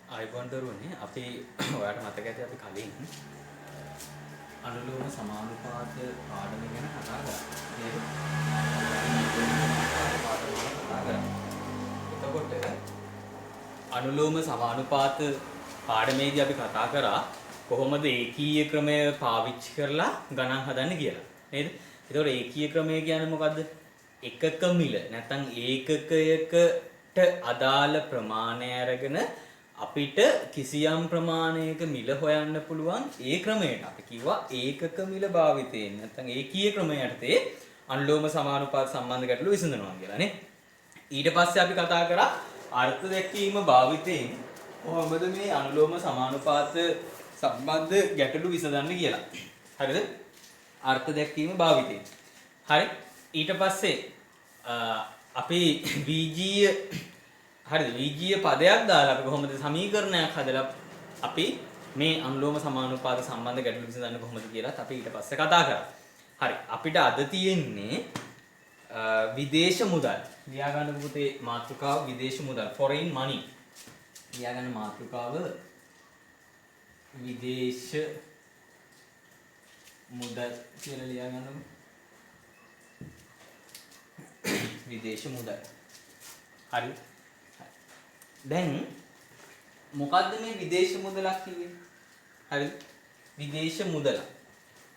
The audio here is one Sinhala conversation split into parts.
ආයිබෝන් දරුවනේ අපි ඔයාලට මතක ඇති අපි කලින් අනුලෝම සමානුපාත පාඩම ගැන කතා කරා. නේද? එතකොට අනුලෝම සමානුපාත පාඩමේදී අපි කතා කරා කොහොමද ඒකීය ක්‍රමය පාවිච්චි කරලා ගණන් හදන්නේ කියලා. නේද? එතකොට ඒකීය ක්‍රමය කියන්නේ මොකද්ද? එකක මිල නැත්නම් ඒකකයකට අදාළ ප්‍රමාණය අරගෙන අපිට කිසියම් ප්‍රමාණයක මිල හොයන්න පුළුවන් ඒ ක්‍රමයට අපි කිව්වා ඒකක මිල භාවිතයෙන් නැත්නම් ඒකීය ක්‍රමයට යටතේ අනුලෝම සමානුපාත සම්බන්ධ ගැටලු විසඳනවා කියලා නේ. ඊට පස්සේ අපි කතා කරා අර්ථ දැක්වීම භාවිතයෙන් කොහොමද මේ අනුලෝම සමානුපාත සම්බන්ධ ගැටලු විසඳන්නේ කියලා. හරිද? අර්ථ දැක්වීම භාවිතයෙන්. හරි. ඊට පස්සේ අපි වීජීය හරිද වීජීය පදයක් දාලා අපි කොහොමද සමීකරණයක් හදලා අපි මේ අනුලෝම සමානුපාත සම්බන්ධ ගැටලු විසඳන්නේ කොහොමද කියලාත් අපි ඊට පස්සේ කතා කරා. හරි අපිට අද තියෙන්නේ විදේශ මුදල්. ලියා ගන්න පුතේ මාතෘකාව විදේශ මුදල් foreign money. ලියා ගන්න මාතෘකාව විදේශ මුදල් කියලා ලියා ගන්නකො. විදේශ මුදල්. හරි. දැන් මොකද්ද මේ විදේශ මුදලක් කියන්නේ? හරිද? විදේශ මුදල.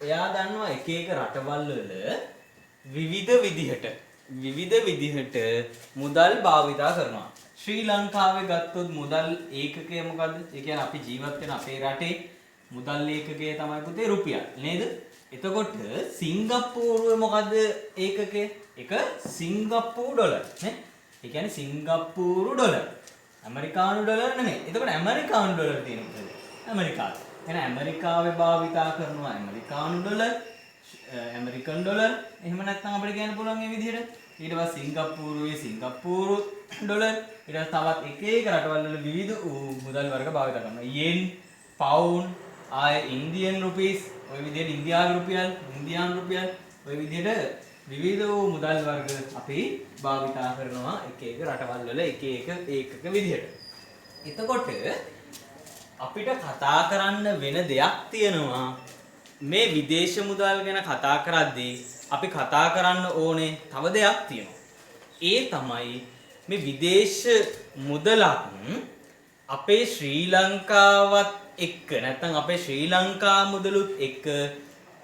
එයා දන්නවා එක එක රටවල් වල විවිධ විදිහට මුදල් භාවිතා කරනවා. ශ්‍රී ලංකාවේ ගත්තොත් මුදල් ඒකකය මොකද්ද? ඒ කියන්නේ අපි ජීවත් වෙන අපේ රටේ මුදල් ඒකකය තමයි පුතේ රුපියල් නේද? එතකොට සිංගප්පූරුවේ මොකද්ද ඒකකය? ඒක සිංගප්පූරු ඩොලර් නේ? ඒ කියන්නේ සිංගප්පූරු ඩොලර්. ඇමරිකානු ඩොලර් නෙමෙයි. එතකොට ඇමරිකානු ඩොලර් තියෙනවා. ඇමරිකාවේ. එහෙනම් ඇමරිකාවේ භාවිතා කරනවා ඇමරිකානු ඩොලර්, ඇමරිකන් ඩොලර්. එහෙම නැත්නම් අපිට කියන්න පුළුවන් මේ විදිහට. ඊට පස්සේ සිංගප්පූරුවේ සිංගප්පූරු ඩොලර්. ඊට පස්සේ තවත් එක එක රටවල් වල විවිධ මුදල් වර්ග භාවිතා කරනවා. යෙන්, පවුන්ඩ්, ආය ඉන්දියන් රුපීස්, ඔය විදිහට ඉන්දියානු රුපියල්, ඉන්දියානු රුපියල්, ඔය විදිහට විවිධ මුදල් වර්ග අපි භාවිතා කරනවා එක එක රටවල් වල එක එක ඒකක විදිහට. එතකොට අපිට කතා කරන්න වෙන දෙයක් තියෙනවා. මේ විදේශ මුදල් ගැන කතා කරද්දී අපි කතා කරන්න ඕනේ තව දෙයක් තියෙනවා. ඒ තමයි මේ විදේශ මුදලක් අපේ ශ්‍රී ලංකාවත් එක්ක නැත්නම් අපේ ශ්‍රී ලංකා මුදලුත් එක්ක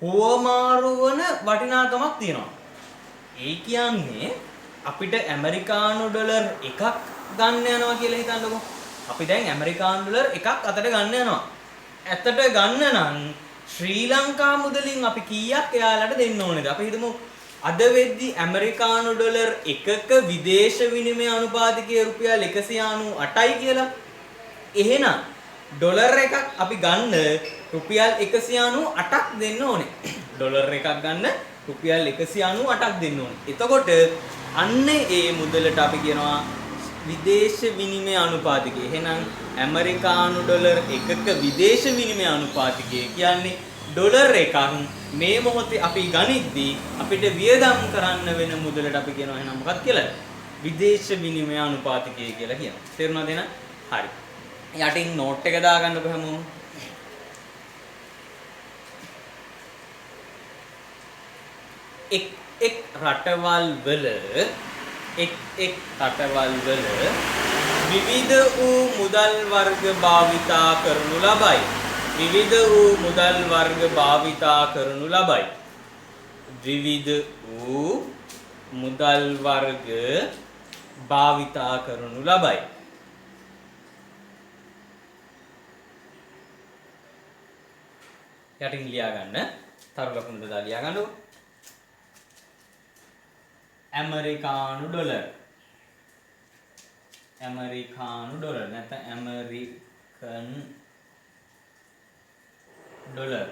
හුවමාරු වන වටිනාකමක් තියෙනවා. ඒ කියන්නේ අපිට ඇමරිකානු ඩොලර් එකක් ගන්න යනවා කියලා හිතන්නකෝ. අපි දැන් ඇමරිකානු ඩොලර් එකක් අතට ගන්න යනවා. ඇත්තට ගන්න නම් ශ්‍රී ලංකා මුදලින් අපි කීයක් එයාලට දෙන්න ඕනේද? අපි හිතමු අද වෙද්දි ඇමරිකානු ඩොලර් එකක විදේශ විනිමය අනුපාතිකය රුපියල් 198යි කියලා. එහෙනම් ඩොලර් එකක් අපි ගන්න රුපියල් 198ක් දෙන්න ඕනේ. ඩොලර් එකක් ගන්න රුපියල් 198ක් දෙන්න ඕනේ. එතකොට අන්න ඒ මුදලට අපි කියනවා විදේශ විනිමය අනුපාතිකය. එහෙනම් ඇමරිකානු ඩොලර් එකක විදේශ විනිමය අනුපාතිකය කියන්නේ ඩොලර් එකක් මේ මොහොතේ අපි ගනිද්දී අපිට වියදම් කරන්න වෙන මුදලට අපි කියනවා එහෙනම් මොකක්ද කියලා? විදේශ විනිමය අනුපාතිකය කියලා කියනවා. තේරුණාද එහෙනම්? හරි. යටින් නෝට් එක දාගන්නකො හැමෝම. එක් රටවල් වල විවිධ වූ මුදල් වර්ග භාවිතා කරනු ලබයි. විවිධ වූ මුදල් වර්ග භාවිතා කරනු ලබයි. විවිධ වූ මුදල් වර්ග භාවිතා කරනු ලබයි. යටින් ලියා ගන්න. තරු ලකුණු දාලා ලියා ගන්නකො. ඇමරිකානු ඩොලර් නැත්නම් American dollar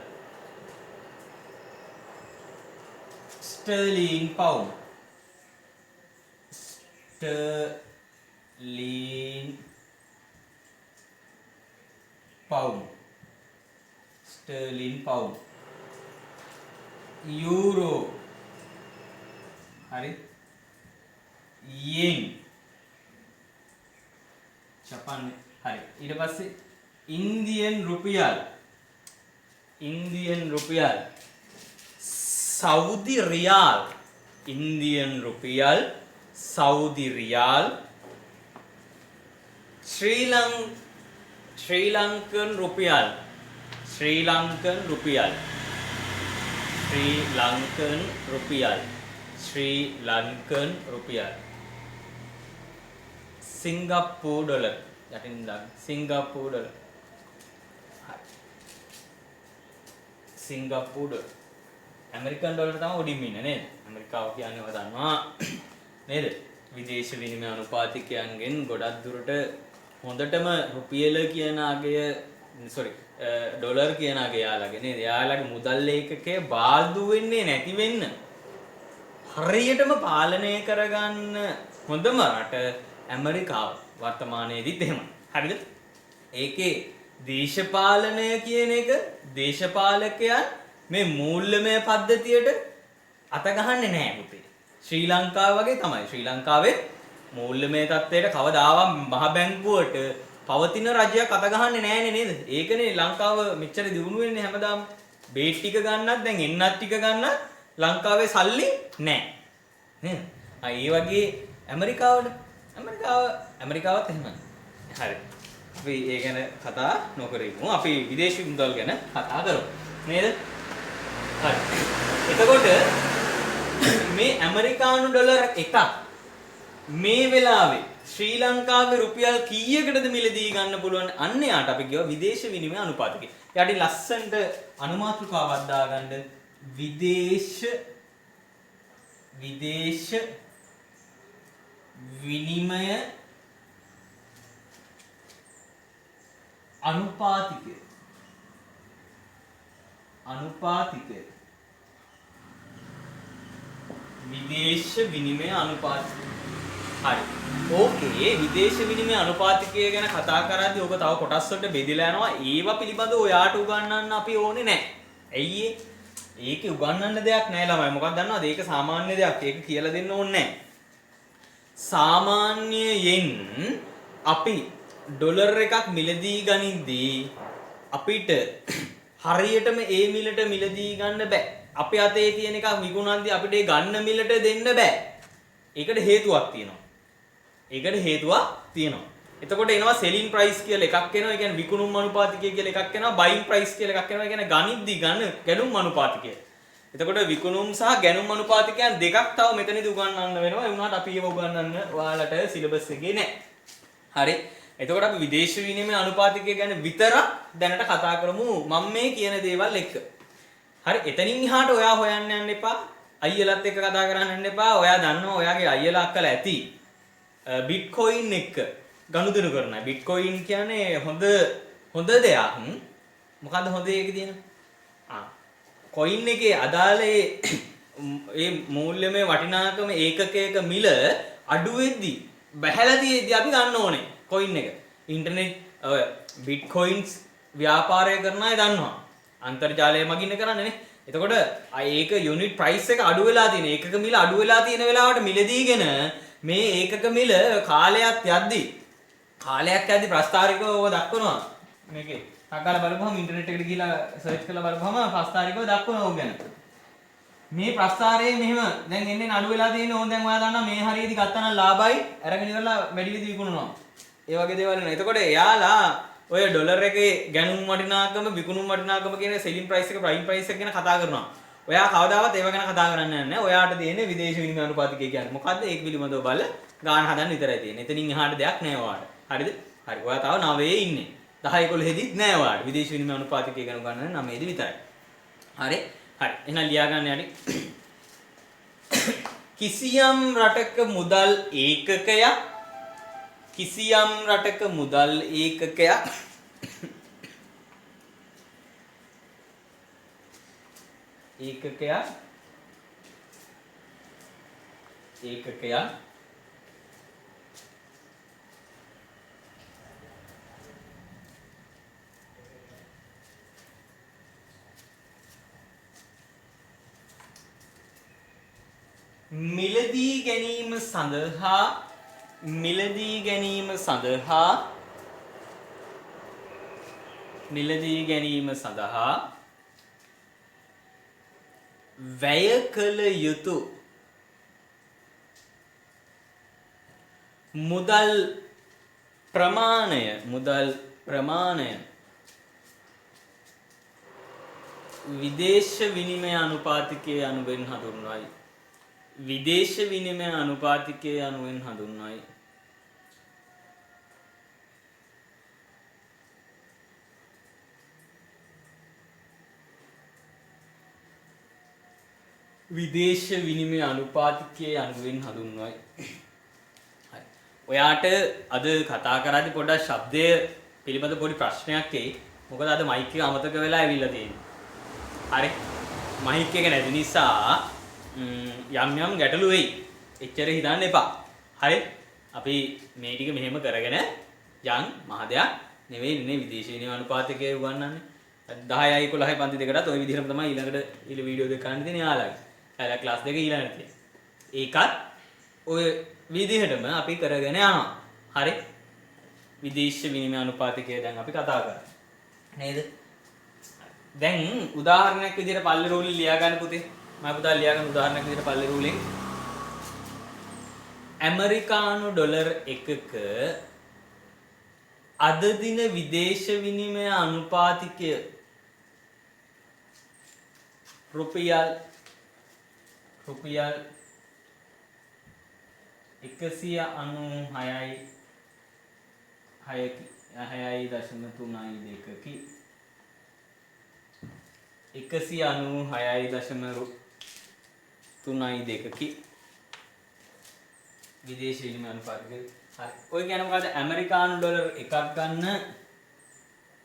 Stirling pound euro හරි යෙන් ජපාන් හරි. ඊට පස්සේ ඉන්දියන් රුපියල්. ඉන්දියන් රුපියල්. සෞදි රියාල්. ඉන්දියන් රුපියල්. සෞදි රියාල්. ශ්‍රී ලංකන් රුපියල්. ශ්‍රී ලංකන් රුපියල්. ශ්‍රී ලංකන් රුපියල්. ශ්‍රී ලංකන් රුපියල්. සිංගප්පූර් ඩොලර්. යටින් දාන්න. සිංගප්පූර් ඩොලර්. හරි. සිංගප්පූර් ඩොලර්. ඇමරිකන් ඩොලර් තමයි උඩින්ම ඉන්නේ නේද? ඇමරිකාව කියන්නේ ඔය දන්නවා නේද? විදේශ විනිමය අනුපාතිකයන්ගෙන් ගොඩක් දුරට හොඳටම රුපියල කියන අගය ඩොලර් කියන අගය යාළගේ නේද? යාළගේ මුදල් ඒකකයේ බාල්දු වෙන්නේ නැති වෙන්න හරියටම පාලනය කරගන්න හොඳම රට ඇමරිකාව වර්තමානයේදීත් එහෙමයි. හරිද? ඒකේ දේශපාලනය කියන එක දේශපාලකයන් මේ මූල්‍යමය පද්ධතියට අත ගහන්නේ නැහැ පුතේ. ශ්‍රී ලංකාව වගේ තමයි. ශ්‍රී ලංකාවේ මූල්‍යමය තත්ත්වයට කවදාවත් මහ බැංකුවට පවතින රජයක් අත ගහන්නේ නැහැනේ නේද? ඒකනේ ලංකාව මෙච්චර දියුණු වෙන්නේ හැමදාම. බේට් ටික ගන්නත් දැන් එන්නත් ටික ගන්නත් ලංකාවේ සල්ලි නැහැ. නේද? ඒ වගේ ඇමරිකාවත් එහෙමයි. හරි. අපි ඒ ගැන කතා නොකරමු. අපි විදේශී මුදල් ගැන කතා කරමු. නේද? හරි. එතකොට මේ ඇමරිකානු ඩොලර් එකක් මේ වෙලාවේ ශ්‍රී ලංකාවේ රුපියල් කීයකටද මිලදී ගන්න පුළුවන්? අන්න යාට අපි කියව විදේශ විනිමය අනුපාතකය. යාට ලස්සනට අනුමාතෘකාවක් දාගන්න විදේශ විනිමය අනුපාතිකය. විදේශ විනිමය අනුපාතිකය. හරි. ඕකේ විදේශ විනිමය අනුපාතිකය ගැන කතා කරද්දී ඕක තව කොටස් වලට බෙදලා යනවා. ඒවා පිළිබඳව ඔයාට උගන්වන්න අපි ඕනේ නැහැ. ඇයි ඒකේ උගන්වන්න දෙයක් නැහැ ළමයි. මොකක්ද දන්නවද? ඒක සාමාන්‍ය දෙයක්. ඒක කියලා දෙන්න ඕනේ නැහැ. සාමාන්‍යයෙන් අපි ඩොලර් එකක් මිලදී ගනිද්දී අපිට හරියටම ඒ මිලට මිලදී ගන්න බෑ. අපේ අතේ තියෙන එකක් විකුණද්දී අපිට ඒ ගන්න මිලට දෙන්න බෑ. ඒකට හේතුවක් තියෙනවා. එතකොට එනවා selling price කියලා එකක් එනවා. ඒ කියන්නේ විකුණුම් අනුපාතිකය කියලා එකක් එනවා. buying price කියලා එකක් එනවා. ඒ කියන්නේ ගනිද්දී ගැනුම් අනුපාතිකය. එතකොට විකුණුම් සහ ගැනුම් අනුපාතිකයන් දෙකක් තව මෙතනදී උගන්වන්න වෙනවා. ඒ වුණාට අපි ඒව උගන්වන්න ඔයාලට සිලබස් එකේ නැහැ. හරි. එතකොට අපි විදේශ විනිමය අනුපාතිකය ගැන විතරක් දැනට කතා කරමු මම මේ කියන දේවල් එක්ක. හරි. එතනින් එහාට ඔයා හොයන්න යන්න එපා. අයියලත් එක්ක කතා කරන්න යන්න එපා. ඔයා දන්නවා ඔයාගේ අයියලා අක්කලා ඇති. බිට්කොයින් එක්ක ගනුදෙනු කරනවා. බිට්කොයින් කියන්නේ හොඳ දෙයක්. මොකද්ද හොඳ එකේ තියෙන? කොයින් එකේ අදාළ ඒ මූල්‍යමය වටිනාකම ඒකකයක මිල අඩු වෙද්දී බහැලා තියෙද්දී අපි ගන්න ඕනේ කොයින් එක. ඉන්ටර්නෙට් බිට්කොයින්ස් ව්‍යාපාරය කරන අය දන්නවා. අන්තර්ජාලය මගින් කරන්නේ නේ. එතකොට ඒක යුනිට් ප්‍රයිස් එක අඩු වෙලා තියෙන. ඒකක මිල අඩු වෙලා තියෙන වෙලාවට මිලදීගෙන මේ ඒකක මිල කාලයක් යද්දී ප්‍රස්තාරිකව ඔබ දක්වනවා. මේකේ අගාල බලපුවම ඉන්ටර්නෙට් එකට ගිහලා සර්ච් කරලා බලපුවම ප්‍රස්තාරිකව දක්වනවා ඕක ගැන. මේ ප්‍රස්තාරයේ මෙහෙම දැන් එන්නේ අඩු වෙලා තියෙන්නේ. ඕන් දැන් ඔයා දන්නවා මේ හරියදී ගත්තා නම් ලාභයි අරගෙන ඉවරලා වැඩි විදි විකුණනවා. ඒ වගේ දේවල් වෙනවා. එතකොට එයාලා ඔය ඩොලර් එකේ ගැනුම් වටිනාකම විකුණුම් වටිනාකම කියන selling price එක prime price එක ගැන කතා කරනවා. ඔයා කවදාවත් ඒව ගැන කතා කරන්නේ නැහැ. ඔයාට තියෙන්නේ විදේශ විනිමය අනුපාතිකය කියන්නේ මොකද්ද? ඒක පිළිබඳව බලලා ගාන හදන්න විතරයි තියෙන්නේ. එතනින් එහාට දෙයක් නැහැ ඔයාට. හරිද? හරි. ඔයා තව 9 ඉන්නේ. 10 11 හෙදිත් නැහැ ඔයාට. විදේශ විනිමය අනුපාතිකය ගැන ගන්න 9 දී විතරයි. හරි. හරි. එහෙනම් ලියා ගන්න යටි. කිසියම් රටක මුදල් ඒකකයක් මිලදී ගැනීම සඳහා මිලදී ගැනීම සඳහා වැය කළ යුතු මුදල් ප්‍රමාණය විදේශ විනිමය අනුපාතිකයේ අනුවෙන් හඳුන්වයි. විදේශ විනිමය අනුපාතිකයේ අනුවෙන් හඳුන්වයි. විදේශ විනිමය අනුපාතිකයේ අනුවෙන් හඳුන්වයි. හරි. ඔයාට අද කතා කරද්දී පොඩ්ඩක් ශබ්දය පිළිබඳ පොඩි ප්‍රශ්නයක් එයි. මොකද අද මයික් එක අමතක වෙලා ඇවිල්ලා තියෙන්නේ. හරි. මයික් එක නැති නිසා යම් ගැටලු වෙයි. එච්චර හිතන්න එපා. හරි. අපි මේ ටික මෙහෙම කරගෙන යන් මහදයා නෙවෙයි ඉන්නේ විදේශ විනිමය අනුපාතිකය උගන්වන්නේ. 10යි 11යි පන්ති දෙකටත් ওই විදිහටම තමයි ඊළඟට වීඩියෝ දෙක කරන්න තියෙන්නේ යාළුවා. එයාලා ක්ලාස් දෙක ඊළඟට තියෙන්නේ. ඒකත් ඔය විදිහටම අපි කරගෙන යනවා. හරි. විදේශ විනිමය අනුපාතිකය දැන් අපි කතා කරා. නේද? දැන් උදාහරණයක් විදිහට පල්ලි රූලෙන් ලියා ගන්න පුතේ. මම පුතා ලියා ගන්න උදාහරණයක් විදිහට පල්ලි රූලෙන් ඇමරිකානු ඩොලර් එකක අද දින විදේශ විනිමය අනුපාතිකය රුපියල් 196.32කි 196.32කි විදේශ විනිමය අනුපාතිකය. හරි. ඔය කියන්නේ මොකද? ඇමරිකානු ඩොලර් එකක් ගන්න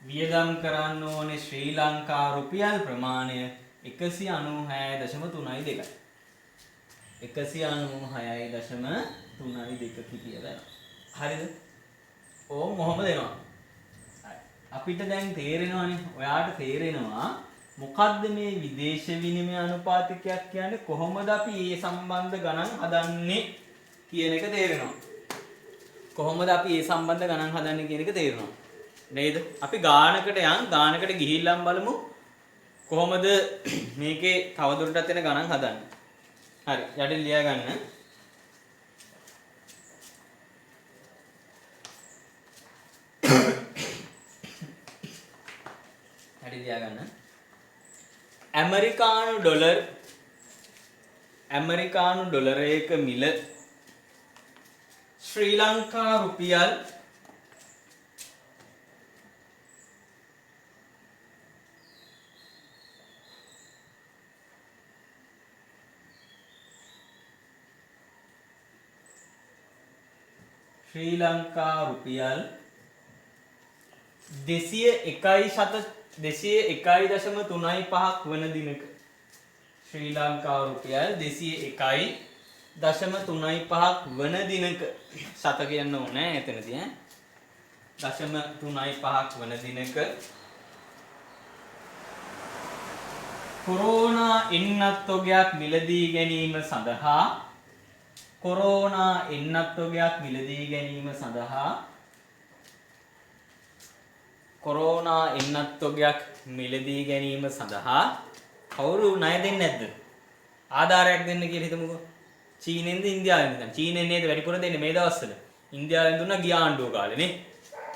වියදම් කරන්න ඕනේ ශ්‍රී ලංකා රුපියල් ප්‍රමාණය 196.32යි. 196.32 කියලා. හරිද? ඕම් මොහොම දෙනවා. අපිට දැන් තේරෙනවානේ. ඔයාට තේරෙනවා මොකද්ද මේ විදේශ විනිමය අනුපාතිකයක් කියන්නේ, කොහොමද අපි මේ සම්බන්ධ ගණන් හදන්නේ කියන එක තේරෙනවා. කොහොමද අපි මේ සම්බන්ධ ගණන් හදන්නේ කියන එක තේරෙනවා. නේද? අපි ගානකට ගිහිල්ලාම බලමු කොහොමද මේකේ තවදුරටත් එන ගණන් හදන්නේ. හරි. යටින් ලියා ගන්න. යටින් ලියා ගන්න. ඇමරිකානු ඩොලරයක මිල ශ්‍රී ලංකා රුපියල් ශ්‍රී ලංකා රුපියල් 201.35ක් වන දිනක ශ්‍රී ලංකා රුපියල් 201.35ක් වන දිනක සත කියන්න ඕනේ එතනදී ඈ 0.35ක් වන දිනක කොරෝනා එන්නත් තොගයක් මිලදී ගැනීම සඳහා කවුරු ණය දෙන්නේ නැද්ද? ආධාරයක් දෙන්න කියලා හිතමුකෝ. චීනෙන්ද ඉන්දියාවෙන්ද? චීනෙන් නේද වැඩිපුර දෙන්නේ මේ දවස්වල. ඉන්දියාවෙන් දුන්නා ගිය ආණ්ඩුව කාලේ නේ.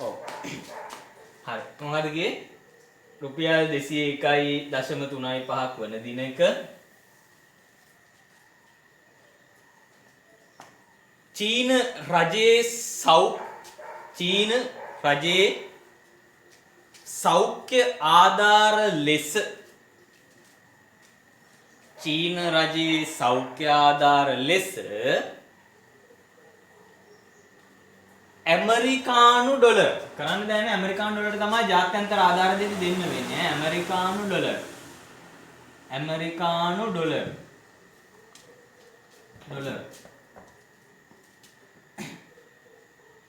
ඔව්. හරි. මොනවද කියේ? රුපියල් 201.35ක් වන දිනක චීන රජයේ සෞඛ්‍ය ආධාර ලෙස ඇමරිකානු ඩොලර් කරන්න දැන් ඇමරිකානු ඩොලර් තමයි ජාත්‍යන්තර ආධාර දෙන්න වෙන්නේ. ඇමරිකානු ඩොලර්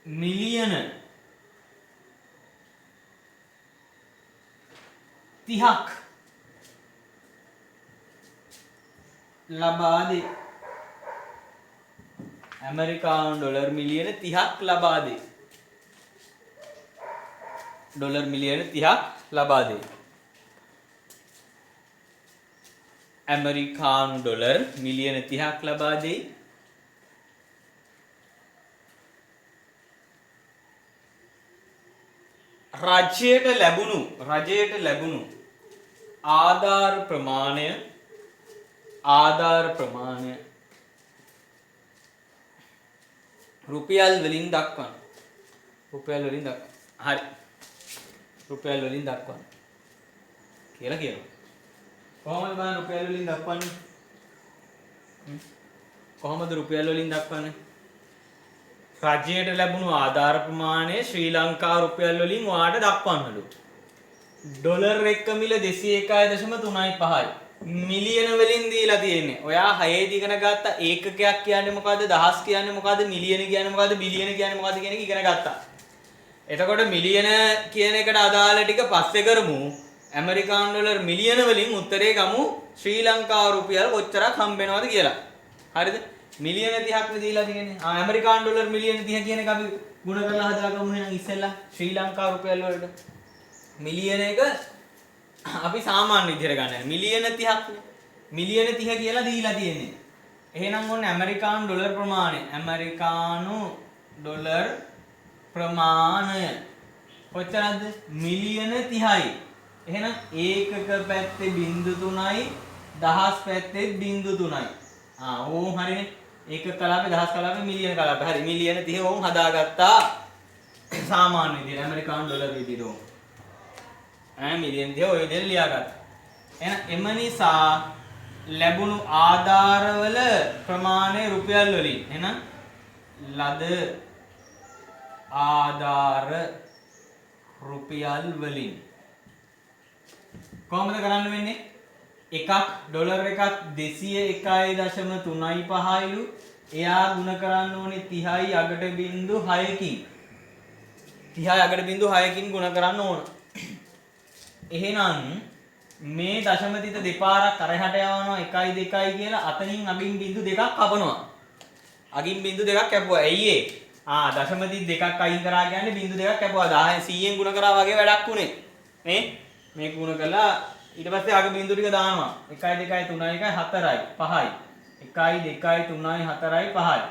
මිලියන 30ක් ලබා දේ. ඇමරිකානු ඩොලර් මිලියන 30ක් ලබා දේ. ඩොලර් මිලියන 30ක් ලබා දෙයි. ඇමරිකානු ඩොලර් මිලියන 30ක් ලබා දෙයි. රජයට ලැබුණු ආධාර ප්‍රමාණය රුපියල් වලින් දක්වන්න. හරි. රුපියල් වලින් දක්වන්න කියලා කියනවා. කොහොමද බලන්න රුපියල් වලින් දක්වන්නේ? කොහොමද රුපියල් වලින් දක්වන්නේ? රජයට ලැබුණු ආධාර ප්‍රමාණය ශ්‍රී ලංකා රුපියල් වලින් ඔයාට දක්වන්නලු. ඩොලර් එක මිල 201.35යි. මිලියන වලින් දීලා තියෙන්නේ. ඔයා 6 දී ඉගෙන ගත්ත ඒකකයක් කියන්නේ මොකද්ද? දහස් කියන්නේ මොකද්ද? මිලියන කියන්නේ මොකද්ද? බිලියන කියන්නේ මොකද්ද කියන එක ඉගෙන ගත්තා. එතකොට මිලියන කියන එකට අදාළ ටික පස්සේ කරමු. ඇමරිකානු ඩොලර් මිලියන වලින් උත්තරේ ගමු ශ්‍රී ලංකා රුපියල් කොච්චරක් හම්බ වෙනවද කියලා. හරිද? මිලියන 30ක් නේ දීලා තියෙන්නේ. ඇමරිකානු ඩොලර් මිලියන 30 කියන එක අපි ගුණ කරලා හදාගමු එහෙනම් ඉස්සෙල්ලා ශ්‍රී ලංකා රුපියල් වලට. මිලියන එක අපි සාමාන්‍ය විදිහට ගන්න. මිලියන 30ක් නේ. මිලියන 30 කියලා දීලා තියෙන්නේ. එහෙනම් ඔන්න ඇමරිකානු ඩොලර් ප්‍රමාණය කොච්චරද? මිලියන 30යි. එහෙනම් ඒකක පැත්තේ 0.3යි දහස් පැත්තේ 0.3යි. ඕම් හරිනේ. ඒක කලාපේ දහස් කලාපේ මිලියන කලාපේ. හරි මිලියන 30 ඕම් හදාගත්තා. සාමාන්‍ය විදිහට ඇමරිකානු ඩොලර් විදිහට ඕම්. මිලියන 30 ඔය විදිහට ලියාගත්තා. එහෙනම් එම නිසා ලැබුණු ආධාරවල ප්‍රමාණය රුපියල් වලින්. එහෙනම් ලද ආධාර රුපියල් වලින් කොහොමද කරන්න වෙන්නේ? එකක් ඩොලර් එකක් 201.35යිලු. එයා ගුණ කරන්න ඕනේ 30යි අගට බිංදු 6කින්. 30යි අගට බිංදු 6කින් ගුණ කරන්න ඕන. එහෙනම් මේ දශම තිත දෙපාරක් අරහට යවනවා 1 2 කියලා අතනින් අගින් බිංදු දෙකක් කපනවා. අගින් බිංදු දෙකක් කැපුවා. ඇයි ඒ? දශම තිත දෙකක් අයින් කරා කියන්නේ බිංදු දෙකක් කැපුවා. 10 100ෙන් ගුණ කරා වගේ වැඩක් උනේ. මේක ගුණ කළා ඊට පස්සේ අග බිංදු ටික දානවා. 1 2 3 4යි 5යි. 1 2 3යි 4යි 5යි.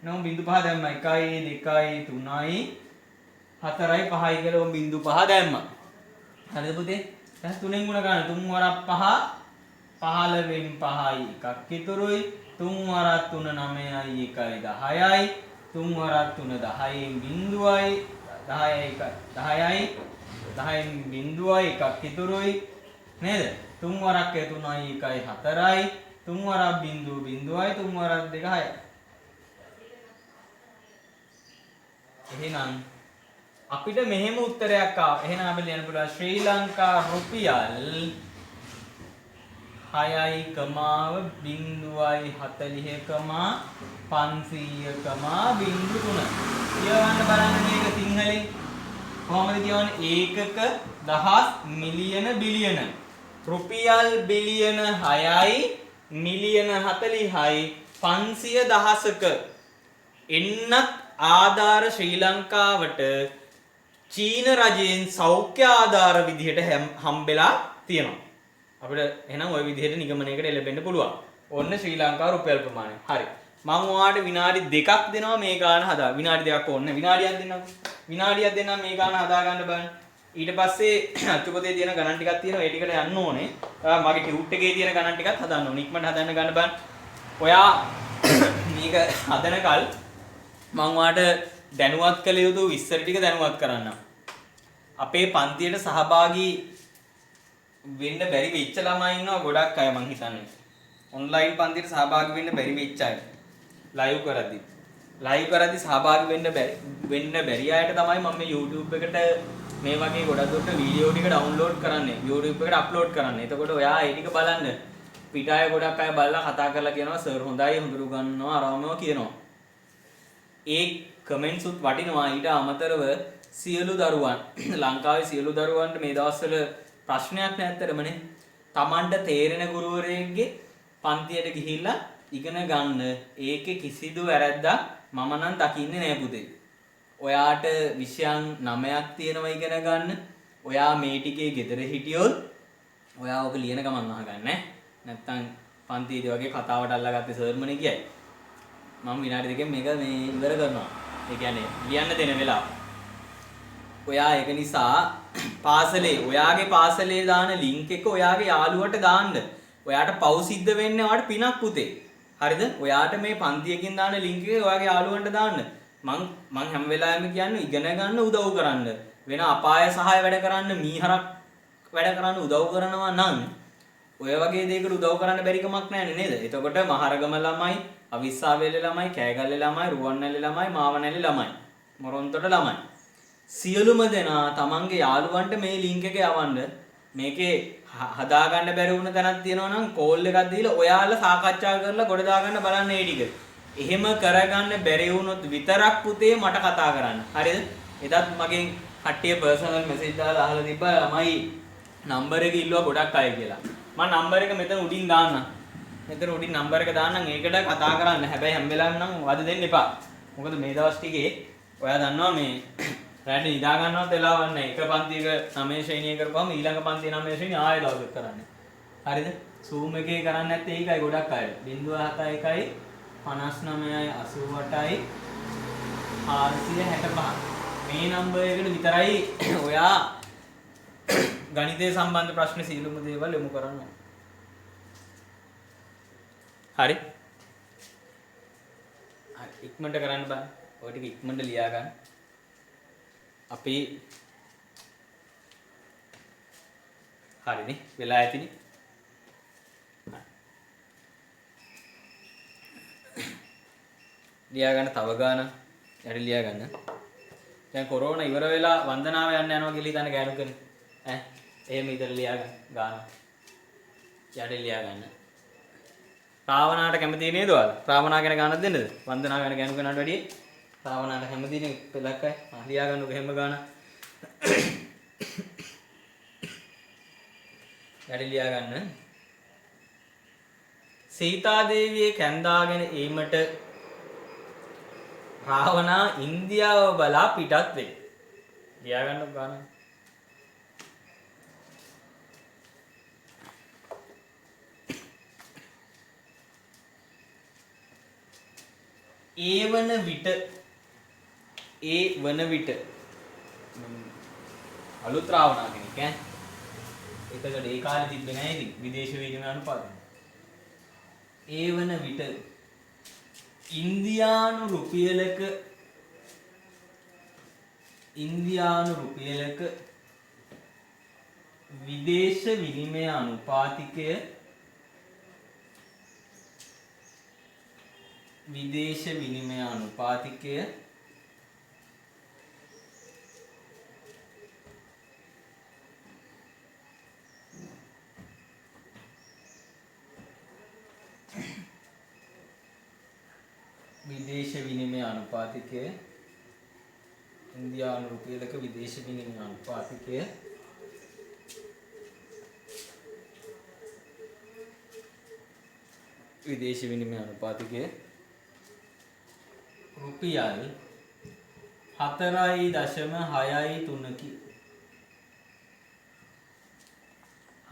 නෝ බිංදු 5 දැම්මා. 1 2 3යි 4යි 5යි කියලා බිංදු 5 දැම්මා. හරිද පුතේ? දැන් 3ෙන් ගුණ කරන්න. 3 වරක් 5 15න් 5යි එකක් ඉතුරුයි. 3 වරක් 3 9යි 1යි 10යි. 3 වරක් 3 10න් බිංදුවයි 10යි 10යි 10න් බිංදුවයි එකක් ඉතුරුයි. නේද? 3 වරක් 3යි 1යි 4යි. 3 වරක් බිංදුව බිංදුවයි 3 වරක් 2 6යි. එහෙනම් අපිට මෙහෙම උත්තරයක් ආවා. එහෙනම් අපි ලියන්න පුළුවන් ශ්‍රී ලංකා රුපියල් 6.040,500,03 කියවන්න බලන්න මේක සිංහලෙන්. කොහොමද කියවන්නේ? ඒකක දහස් මිලියන බිලියන. රුපියල් බිලියන 6යි මිලියන 40යි 500,000ක එන්නත් ආධාර ශ්‍රී ලංකාවට චීන රජයෙන් සෞඛ්‍ය ආධාර විදිහට හම්බෙලා තියෙනවා. අපිට එහෙනම් ওই විදිහට නිගමනයකට එළඹෙන්න පුළුවන්. ඔන්න ශ්‍රී ලංකා රුපියල් ප්‍රමාණය. හරි. මම ඔයාලට විනාඩි 2ක් දෙනවා මේ ගාන හදා. විනාඩි 2ක් ඕනේ. විනාඩියක් දෙන්නම්. විනාඩියක් දෙන්නම් මේ ගාන හදා ගන්න බලන්න. ඊට පස්සේ අච්චුපතේ තියෙන ගණන් ටිකක් තියෙනවා. ඒ ටිකට යන්න ඕනේ. මගේ ටියුට් එකේ තියෙන ගණන් ටිකත් හදන්න ඕනේ. ඉක්මනට හදන්න ගන්න බලන්න. ඔයා මේක හදනකල් මම ඔයාලට දැනුවත් කළ යුතු විස්තර ටික දැනුවත් කරන්නම්. අපේ පන්තියට සහභාගී වෙන්න බැරි වෙච්ච ළමයි ඉන්නවා ගොඩක් අය මං හිතන්නේ. ඔන්ලයින් පන්තියට සහභාගී වෙන්න බැරි වෙච්ච අය. ලයිව් කරද්දි සහභාගී වෙන්න බැරි අයට තමයි මම මේ YouTube එකට මේ වගේ ගොඩක් දුරට වීඩියෝ ටික ඩවුන්ලෝඩ් කරන්නේ. YouTube එකට අප්ලෝඩ් කරන්නේ. එතකොට ඔයා ඒ ටික බලන්න. පිට අය ගොඩක් අය බලලා කතා කරලා කියනවා සර් හොඳයි හොඳට උගන්වනවා අරවමව කියනවා. ඒ කමෙන්ට්ස් උත් වටිනවා. ඊට අමතරව සියලු දරුවන් ලංකාවේ සියලු දරුවන්ට මේ දවස්වල ප්‍රශ්නයක් නැත්තරමනේ. Tamanට තේරෙන ගුරුවරයෙක්ගේ පන්තියට ගිහිල්ලා ඉගෙන ගන්න. ඒකේ කිසිදු වැරැද්දක් මම නම් දකින්නේ නෑ පුතේ. ඔයාට විෂයන් 9ක් තියෙනවා ඉගෙන ගන්න. ඔයා මේ ටිකේ ගෙදර හිටියොත් ඔයා ඔක ලියන ගමන් අහගන්න ඈ. නැත්තම් පන්තියේදී වගේ කතාවට අල්ලගත්තේ සර්මනේ කියයි. මම විනාඩි දෙකෙන් මේක මේ ඉවර කරනවා. ඒ කියන්නේ ලියන්න දෙන වෙලාව. ඔයා ඒක නිසා පාසලේ ඔයාගේ පාසලේ දාන ලින්ක් එක ඔයාගේ යාළුවට දාන්න. ඔයාට පව් සිද්ධ වෙන්නේ ඔයාට පිනක් පුතේ. හරිද? ඔයාට මේ පන්තියකින් දාන ලින්ක් එක ඔයාගේ යාළුවන්ට දාන්න. මං හැම වෙලාවෙම කියන්නේ ඉගෙන ගන්න උදව් කරන්න. වෙන අපාය සහාය වැඩ කරන්න මීහරක් වැඩ කරන්න උදව් කරනවා නම් ඔය වගේ දෙයකට උදව් කරන්න බැරි කමක් නැහැ නේද? එතකොට මහරගම ළමයි, අවිස්සාවේලේ ළමයි, කෑගල්ලේ ළමයි, රුවන්වැලි ළමයි, මාවනැලි ළමයි, මොරොන්තොට ළමයි සියලුම දෙනා තමන්ගේ යාළුවන්ට මේ ලින්ක් එක යවන්න. මේකේ හදාගන්න බැරි වුණ තැනක් තියෙනවා නම් කෝල් එකක් දීලා ඔයාලා සාකච්ඡා කරලා ගොඩ දාගන්න බලන්න ඒ ටික. එහෙම කරගන්න බැරි වුණොත් විතරක් පුතේ මට කතා කරන්න. හරිද? එදත් මගෙන් කට්ටිය පර්සනල් මෙසේජ් දාලා අහලා තිබ්බා ළමයි නම්බර එක ඉල්ලුවා ගොඩක් අය කියලා. මම නම්බර එක මෙතන උඩින් දාන්නම්. මෙතන උඩින් නම්බර එක දාන්නම් ඒකට කතා කරන්න. හැබැයි හැම වෙලාවෙම නම් වද දෙන්න එපා. මොකද මේ දවස් ටිකේ ඔයා දන්නවා මේ රැට නිදා ගන්නවත් වෙලාවක් නැහැ. එක පන්තියක 9 ශ්‍රේණිය කරපුවම ඊළඟ පන්තියේ 9 ශ්‍රේණිය ආයෙ දවසක් කරන්නේ. හරිද? Zoom එකේ කරන්නේ නැත්තේ ඒකයි ගොඩක් අය. 071යි 59යි 88යි 465. මේ නම්බර් එකට විතරයි ඔයා ගණිතය සම්බන්ධ ප්‍රශ්න සීලුම දේවල් යොමු කරන්න. හරි? ඉක්මනට කරන්න බෑ. ඔය ටික ඉක්මනට ලියා ගන්න. අපි හරිනේ වෙලා ඇතිනේ. ලියා ගන්න තව ගාන යටි ලියා ගන්න. දැන් කොරෝනා ඉවර වෙලා වන්දනාව යන්න යනවා කියලා හිතන ගෑනු කෙනෙක් ඈ එහෙම ඉතල ලියා ගන්න යටි ලියා ගන්න. රාවණාට කැමති නේද ඔයාලා? රාවණා ගැන ගානක් දෙන්නද? වන්දනාව ගැන ගෑනු කෙනාට වැඩිය රාවණාට කැමතිනේ පෙලක් අය. ලියා ගන්නකො එහෙම ගාන. යටි ලියා ගන්න. සීතා දේවියේ කැන්දාගෙන ඒමට රාවණා ඉන්දියාව බලා පිටත් වේ. ලියා ගන්න ගාන. ඒ වන විට අලුත් රාවණා කෙනෙක් ඈ. ඒකට ඒ කාලේ තිබ්බේ නැහැ ඉතින් විදේශ විනිමය අනුපාතය. ඒ වන විට ඉන්දියානු රුපියලක විදේශ විනිමය අනුපාතිකය ඉන්දියානු රුපියලක විදේශ විනිමය අනුපාතිකය රුපියල් 4.63 4.63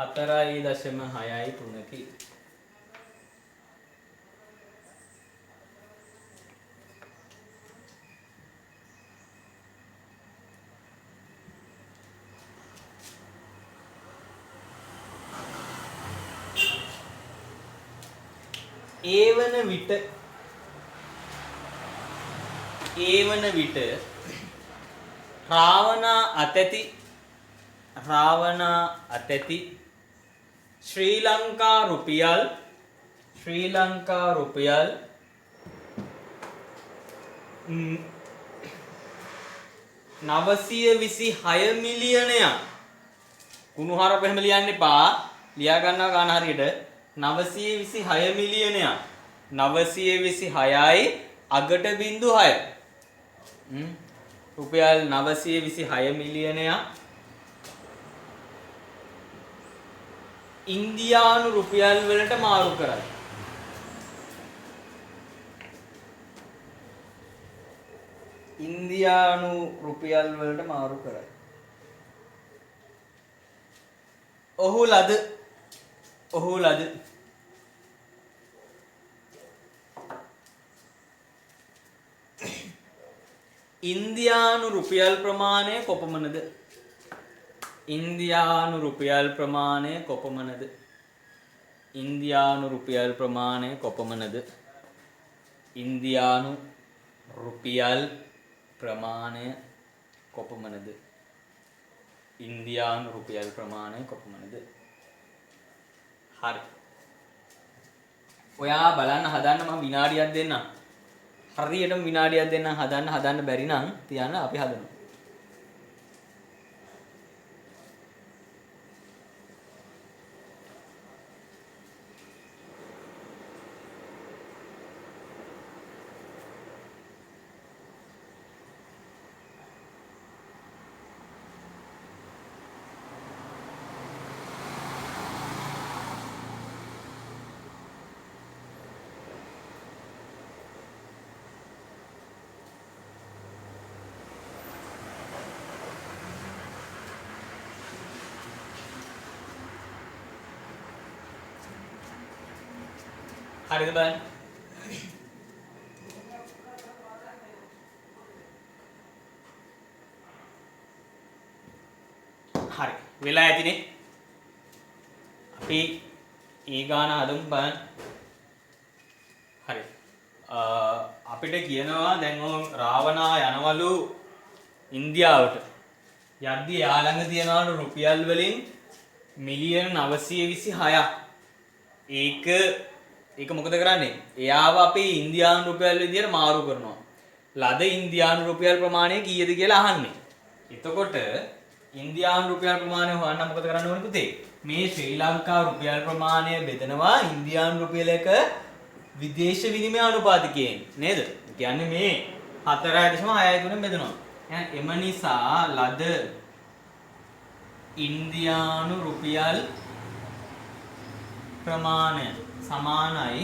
ඒ වන විට රාවණා අතැති ශ්‍රී ලංකා රුපියල් 926 මිලියනයක් කුණුහරුප එහෙම ලියන්න එපා. ලියා ගන්නවා ගාන හරියට 926 මිලියනයක් 926යි අගට බිංදු 6 රුපියල් 926 මිලියනයක් ඉන්දියානු රුපියල් වලට මාරු කරයි. ඉන්දියානු රුපියල් වලට මාරු කරයි. ඔහු ලද ඉන්දියානු රුපියල් ප්‍රමාණය කොපමණද? ඉන්දියානු රුපියල් ප්‍රමාණය කොපමණද? ඉන්දියානු රුපියල් ප්‍රමාණය කොපමණද? ඉන්දියානු රුපියල් ප්‍රමාණය කොපමණද? ඉන්දියානු රුපියල් ප්‍රමාණය කොපමණද? හරි. ඔයා බලන්න හදන්න මම විනාඩියක් දෙන්නම්. හරියටම විනාඩියක් දෙන්නම් හදන්න බැරි නම් තියන්න අපි හදනවා. හරිද බලන්න. හරි. වෙලා ඇතිනේ. අපි ඒ ගාන හදමු බලන්න. හරි. අපිට කියනවා දැන් රාවණා යනවලු ඉන්දියාවට. යද්දී යා ළඟ තියනවලු රුපියල් වලින් මිලියන 926ක්. ඒක මොකද කරන්නේ? එයාව අපි ඉන්දියානු රුපියල් විදියට මාරු කරනවා. ලද ඉන්දියානු රුපියල් ප්‍රමාණය කීයද කියලා අහන්නේ. එතකොට ඉන්දියානු රුපියල් ප්‍රමාණය හොයන්න මොකද කරන්න ඕනේ පුතේ? මේ ශ්‍රී ලංකා රුපියල් ප්‍රමාණය බෙදනවා ඉන්දියානු රුපියලක විදේශ විනිමය අනුපාතිකයෙන් නේද? කියන්නේ මේ 4.63 බෙදනවා. එම නිසා ලද ඉන්දියානු රුපියල් ප්‍රමාණය සමානයි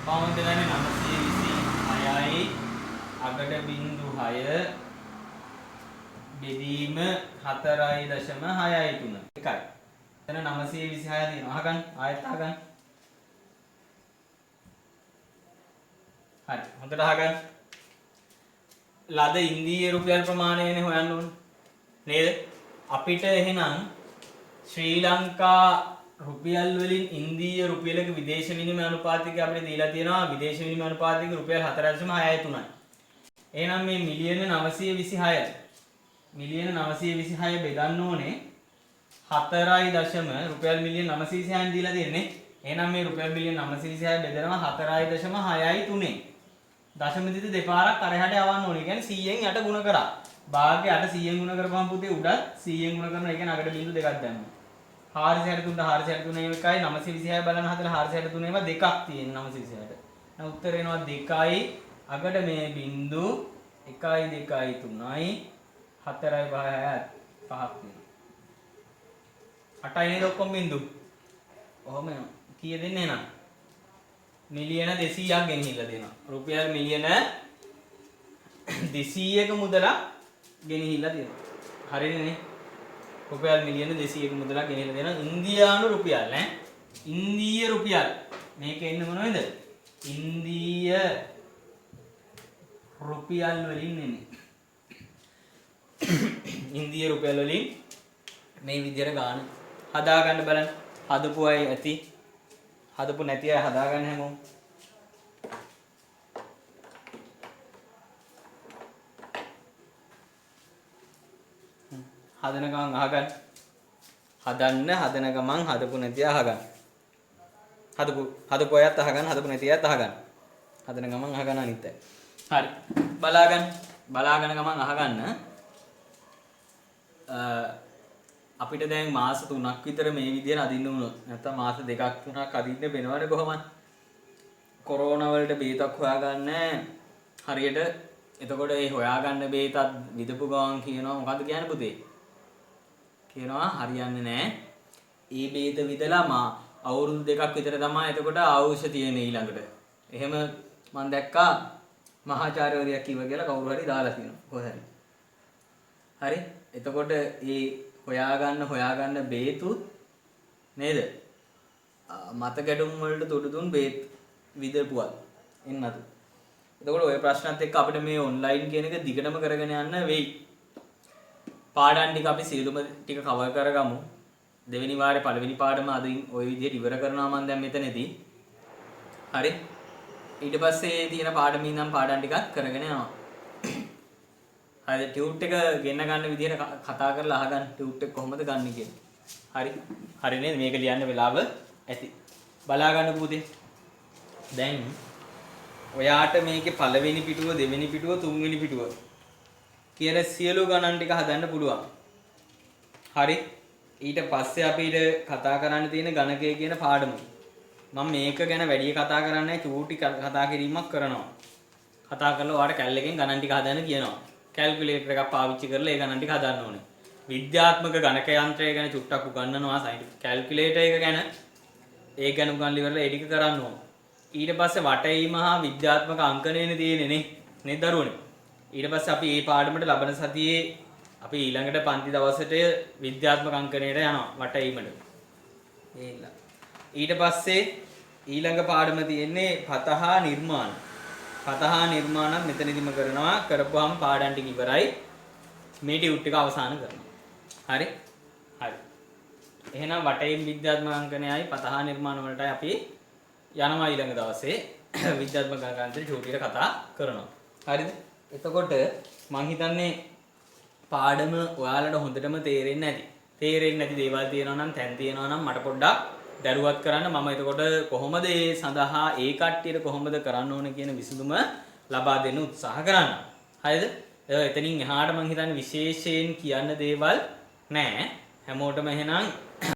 බවුන්ඩ් ගන්නේ 926යි අගට බිංදු 6 බෙදීම 4.63 එකයි. එතන 926 තියෙනවා. අහගන්න ආයෙත් අහගන්න. හරි. හොඳට අහගන්න. ලද ඉන්දීය රුපියල් ප්‍රමාණයනේ හොයන්න ඕනේ. නේද? අපිට එහෙනම් ශ්‍රී ලංකා රුපියල් වලින් ඉන්දීය රුපියලක විදේශ විනිමය අනුපාතිකය අපිට දීලා තියෙනවා විදේශ විනිමය අනුපාතිකය රුපියල් 4.63යි. එහෙනම් මේ මිලියන 926 බෙදන්න ඕනේ 4 රුපියල් මිලියන 926න් දීලා තියෙන්නේ. එහෙනම් මේ රුපියල් මිලියන 926 බෙදනවා 4.63. දශම දිට දෙපාරක් අරහට යවන්න ඕනේ. කියන්නේ 100න් යට ගුණ කරා. භාගය 8 100න් ගුණ කරපුවම පුතේ උඩ 100න් ගුණ කරනවා. ඒ කියන්නේ අගට බිංදු දෙකක් දැම්මා. 463 එකයි 926 බලන්න හදලා 463 ඒවා දෙකක් තියෙන 926ට. දැන් උත්තර එනවා 2යි අගට මේ බිංදු 1යි 2යි 3යි 4යි 5යි 5ක් තියෙනවා. 8යි නේද ඔක්කොම බිංදු. ඔහොම කීය දෙන්නේ එහෙනම්? මිලියන 200ක් ගෙනහිල්ලා දෙනවා. රුපියල් මිලියන 200ක මුදලක් ගෙනහිල්ලා දෙනවා. හරිනේ? රුපියල් මිලියන 200ක මුදලක් ගෙනහිල්ලා දෙනවා. ඉන්දියානු රුපියල් ඈ. ඉන්දීය රුපියල්. මේක එන්නේ මොනවද? ඉන්දීය රුපියල් වලින් එන්නේ. ඉන්දීය රුපියල් වලින් මේ විදියට ගන්න. හදා ගන්න බලන්න. හදපු අය ඇති. හදපු නැති අය හදා ගන්න හැමෝම. හදන ගමන් අහගන්න. හදන ගමන් හදපු නැති අය අහගන්න. හදපු අයත් අහගන්න, හදපු නැති අයත් අහගන්න. හදන ගමන් අහගන්න අනිත් අය. හරි. බලාගෙන ගමන් අහගන්න. අපිට දැන් මාස 3ක් විතර මේ විදියට අදින්න වුණොත් නැත්නම් මාස 2ක් 3ක් අදින්න වෙනවනේ කොහොමද? කොරෝනා වලට බේතක් හොයාගන්න හරියට. එතකොට ඒ හොයාගන්න බේතත් විදපු ගමන් කියනවා මොකද්ද කියන්නේ පුතේ? කියනවා හරියන්නේ නැහැ. ඒ බේත විදලා අවුරුදු 2ක් විතර තමයි එතකොට අවශ්‍ය තියෙන්නේ ඊළඟට. එහෙම මම දැක්කා මහාචාර්යවරයෙක් කිව්වා කියලා කවුරු හරි දාලා තියෙනවා කොහේ හරි. හරි? එතකොට ඒ හොයාගන්න බේතුත් නේද? මත ගැටුම් වලට තොඩු දුන් බේත් විදපුවත් එන්නතු. එතකොට ඔය ප්‍රශ්නත් එක්ක අපිට මේ ඔන්ලයින් කියන එක දිගටම කරගෙන යන්න වෙයි. පාඩම් ටික අපි සියලුම ටික කවර් කරගමු. දෙවෙනි වාරේ පළවෙනි පාඩම අදින් ওই විදිහට ඉවර කරනවා මම දැන් මෙතනදී. හරි? ඊට පස්සේ තියෙන පාඩම ඉඳන් පාඩම් ටිකක් කරගෙන යනවා. හරි ටියුට් එක ගෙන්න ගන්න විදිහට කතා කරලා අහගන්න ටියුට් එක කොහොමද ගන්න කියලා. හරි? හරි නේද? මේක ලියන්න වෙලාව ඇති. බලා ගන්න පුතේ. දැන් ඔයාට මේකේ පළවෙනි පිටුව, දෙවෙනි පිටුව, තුන්වෙනි පිටුව කියන සියලු ගණන් ටික හදන්න පුළුවන්. හරි? ඊට පස්සේ අපිට කතා කරන්න තියෙන ගණකය කියන පාඩම. මම මේක ගැන වැඩි කතා කරන්නේ නැහැ, චූටි කතා කිරීමක් කරනවා. කතා කරලා ඔයාලට කැල් එකෙන් ගණන් ටික හදන්න කියනවා. කැල්කියුලේටර් එකක් පාවිච්චි කරලා ඒ ගණන් ටික හදන්න ඕනේ. විද්‍යාත්මක ගණක යන්ත්‍රය ගැන චුට්ටක් උගන්වනවා, සයින්ටිෆික් කැල්කියුලේටර් එක ගැන ඒ ගැන උගන්වලා ඉවරලා ඒ ටික කරන්න ඕන. ඊට පස්සේ වටේීම හා විද්‍යාත්මක අංකණයනේ තියෙන්නේ නේ දරුවනේ. ඊට පස්සේ අපි මේ පාඩමට ලබන සතියේ අපි ඊළඟට පන්ති දවසට විද්‍යාත්මක අංකණයට යනවා වටේීමට. ඊට පස්සේ ඊළඟ පාඩම තියෙන්නේ පතහා නිර්මාණ. පතහා නිර්මාණම් මෙතනදිම කරනවා. කරපුවාම පාඩම් ටික ඉවරයි. මේ ටියුට් එක අවසන් කරනවා. හරි? හරි. එහෙනම් වටේීම් විද්‍යාත්මක අංකණයයි පතහා නිර්මාණ වලටයි අපි යනවා ඊළඟ දවසේ විද්‍යාත්මක අංකණයට චූටියට කතා කරනවා. හරිද? එතකොට මං හිතන්නේ පාඩම ඔයාලට හොඳටම තේරෙන්නේ නැති දේවල් තියෙනවා නම් තැන් තියෙනවා නම් මට පොඩ්ඩක් දරුවත් කරන්න. මම එතකොට කොහොමද ඒ සඳහා ඒ කට්ටියට කොහොමද කරන්න ඕන කියන විසඳුම ලබා දෙන්න උත්සාහ කරන්න. හරිද? එතනින් එහාට මං හිතන්නේ විශේෂයෙන් කියන්න දේවල් නැහැ. හැමෝටම එහෙනම්